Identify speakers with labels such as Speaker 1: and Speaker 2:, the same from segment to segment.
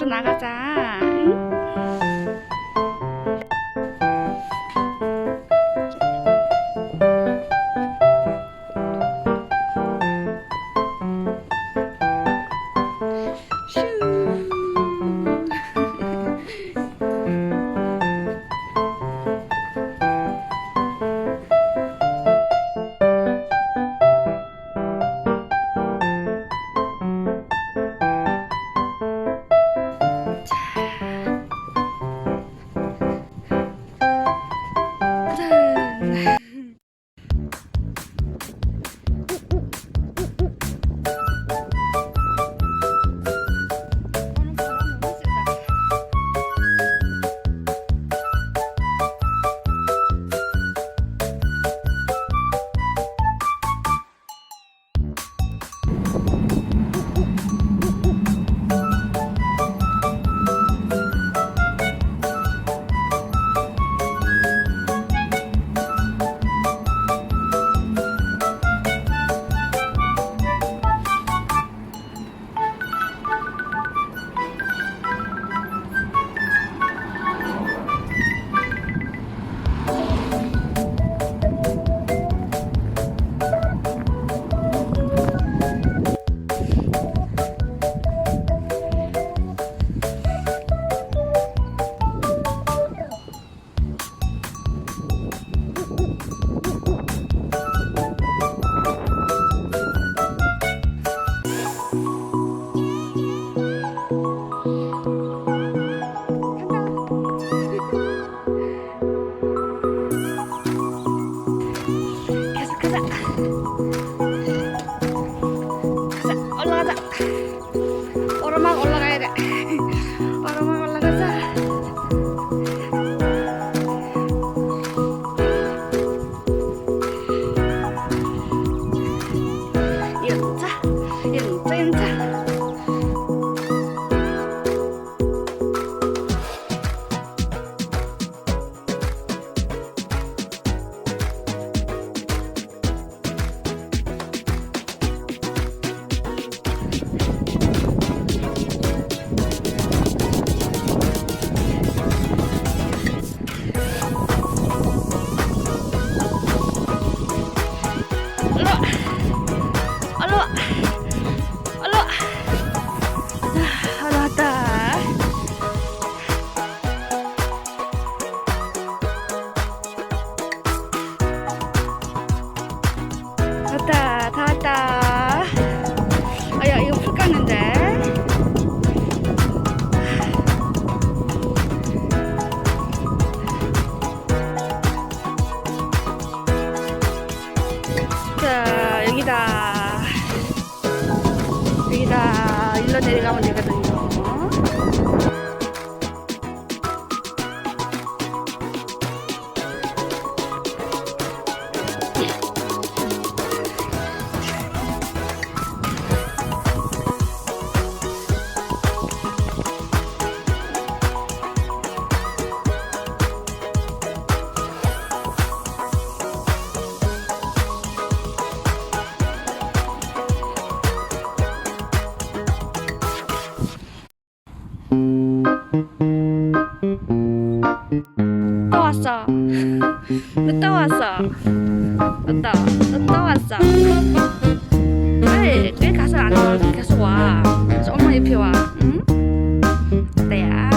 Speaker 1: 앞으로 나가자. 응? 오르막 올라가야 돼. 오르막 올라가자. 연차, 연차, 연차. 다 왔다. 아야, 이거 풀 깠는데. 자, 여기다. 여기다. 일로 내려가면 되거든요. 또 왔어. 또 왔어. 또 왔어. 왜 가서 안 와? 계속 와. 그래서 엄마 옆에 와. 응? 어때야?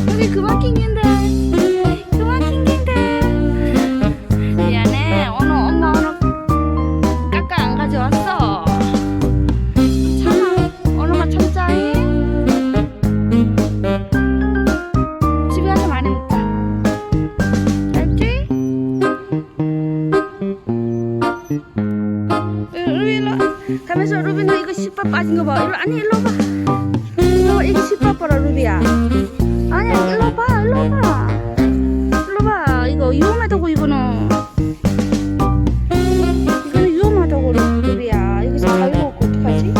Speaker 1: 여기 그만 낑긴데. 그만 낑긴데. 미안해. 오늘 엄마 깎아 안 가져왔어. 참아. 오늘만 참자해. 집에 가서 많이 먹자. 알지? 루비 일로 와. 가면서 루비 너 이거 씨밥 빠진 거 봐. 아니 일로 와봐. 이거 씨밥 봐라 루비야. 아니야 일로 와봐. 일로 와봐. 일로 봐. 이거 위험하다고 이거는. 이거는 위험하다고 루비야. 여기서 가위로 먹고 어떡하지?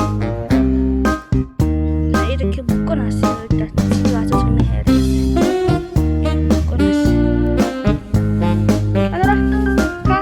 Speaker 1: 나 이렇게 묶어놨어요. 일단 집에 와서 정리해야 되겠어. 묶어놨어. 아들아 가.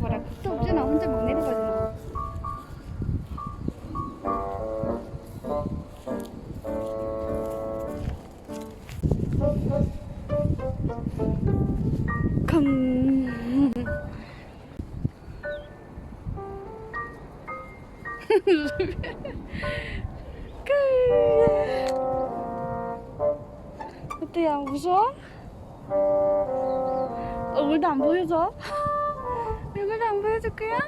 Speaker 1: 봐라. 끝도 없잖아. 혼자 막 내려가잖아. 강. 어때요? 무서워? 얼굴도 안 보여줘? 얼굴도 안 보여줄 거야?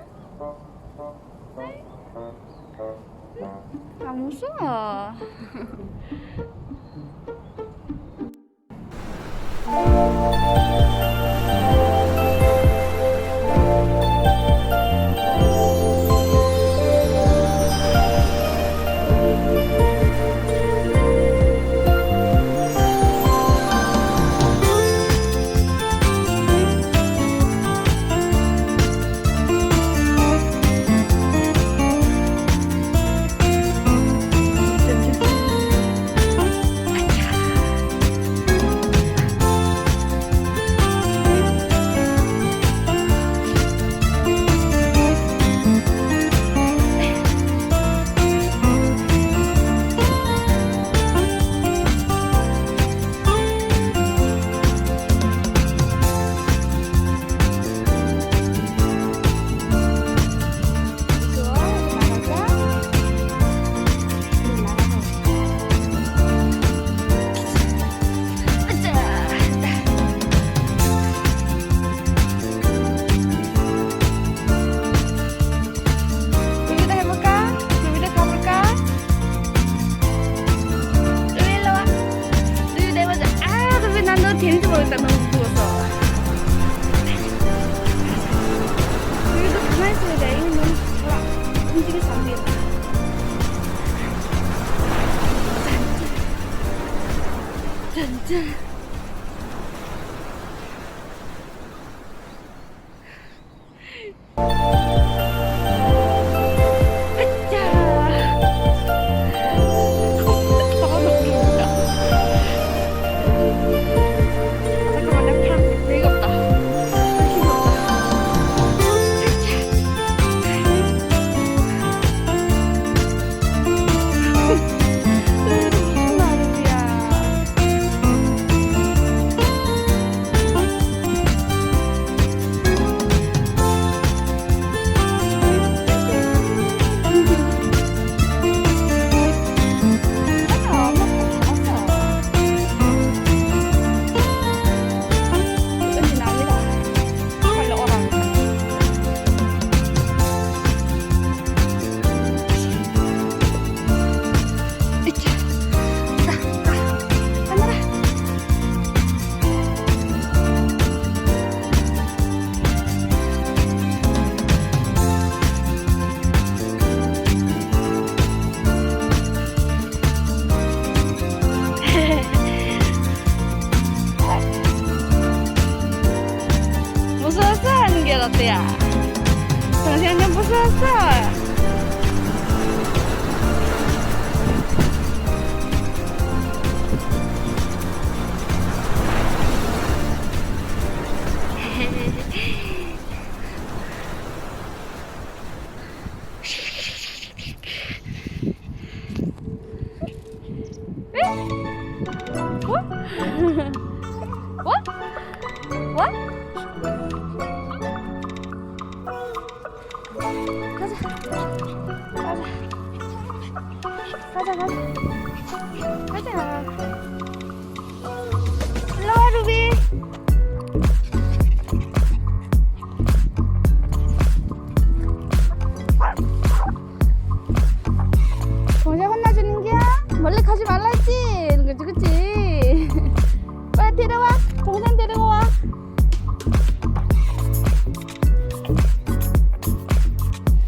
Speaker 1: 안 무서워. 재밌어 보였다. 너무 무서워서. 여기도 가만히 있어야 돼. 이거 너무 잘 움직여서 안 되겠다. 짠짠. 무서웠어? 하는 게 어때야? 당신 좀 무서웠어? What? 가자. 일로 와, 루비. 동생 혼나주는 게야? 멀리 가지 말라 했지? 그치? 빨리 데려와. 동생 데리고 와.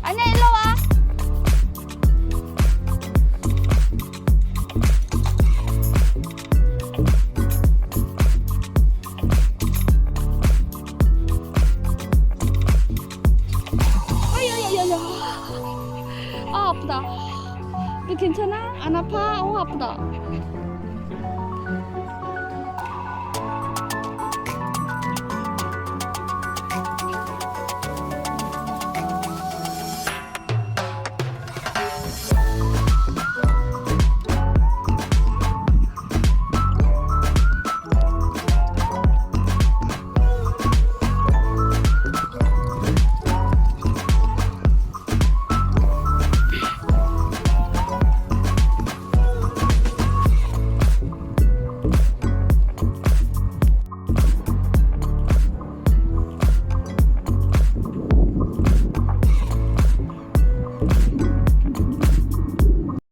Speaker 1: 아니야, 일로 와. 아, 아프다. 너 괜찮아? 안 아파? 아프다.